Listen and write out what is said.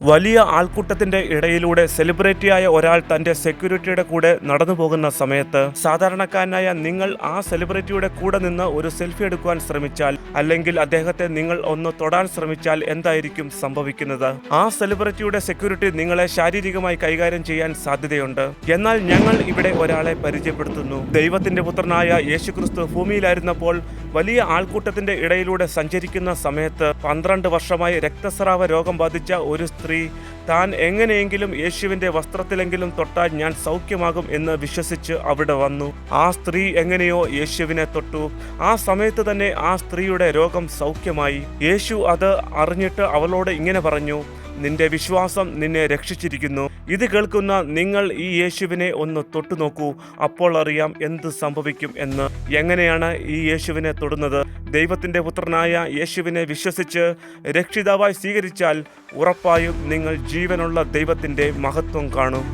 വലിയ ആൾക്കൂട്ടത്തിന്റെ ഇടയിലൂടെ സെലിബ്രിറ്റിയായ ഒരാൾ തന്റെ സെക്യൂരിറ്റിയുടെ കൂടെ നടന്നു പോകുന്ന സമയത്ത് സാധാരണക്കാരനായ നിങ്ങൾ ആ സെലിബ്രിറ്റിയുടെ കൂടെ നിന്ന് ഒരു സെൽഫി എടുക്കുവാൻ ശ്രമിച്ചാൽ, അല്ലെങ്കിൽ അദ്ദേഹത്തെ നിങ്ങൾ ഒന്ന് തൊടാൻ ശ്രമിച്ചാൽ എന്തായിരിക്കും സംഭവിക്കുന്നത്? ആ സെലിബ്രിറ്റിയുടെ സെക്യൂരിറ്റി നിങ്ങളെ ശാരീരികമായി കൈകാര്യം ചെയ്യാൻ സാധ്യതയുണ്ട്. എന്നാൽ ഞങ്ങൾ ഇവിടെ ഒരാളെ പരിചയപ്പെടുത്തുന്നു. ദൈവത്തിന്റെ പുത്രനായ യേശുക്രിസ്തു ഭൂമിയിലായിരുന്നപ്പോൾ വലിയ ആൾക്കൂട്ടത്തിന്റെ ഇടയിലൂടെ സഞ്ചരിക്കുന്ന സമയത്ത് 12 വർഷമായി രക്തസ്രാവ രോഗം ബാധിച്ച ഒരു സ്ത്രീ താൻ എങ്ങനെയെങ്കിലും യേശുവിന്റെ വസ്ത്രത്തിലെങ്കിലും തൊട്ടാൽ ഞാൻ സൗഖ്യമാകും എന്ന് വിശ്വസിച്ച് അവിടെ വന്നു. ആ സ്ത്രീ എങ്ങനെയോ യേശുവിനെ തൊട്ടു. ആ സമയത്ത് തന്നെ ആ സ്ത്രീയുടെ രോഗം സൗഖ്യമായി. യേശു അത് അറിഞ്ഞിട്ട് അവളോട് ഇങ്ങനെ പറഞ്ഞു, നിന്റെ വിശ്വാസം നിന്നെ രക്ഷിച്ചിരിക്കുന്നു. ഇത് കേൾക്കുന്ന നിങ്ങൾ ഈ യേശുവിനെ ഒന്ന് തൊട്ടു നോക്കൂ, അപ്പോൾ അറിയാം എന്ത് സംഭവിക്കും എന്ന്. എങ്ങനെയാണ് ഈ യേശുവിനെ തൊടുന്നത്? ദൈവത്തിന്റെ പുത്രനായ യേശുവിനെ വിശ്വസിച്ച് രക്ഷിതാവായി സ്വീകരിച്ചാൽ ഉറപ്പായും നിങ്ങൾ ജീവനുള്ള ദൈവത്തിന്റെ മഹത്വം കാണും.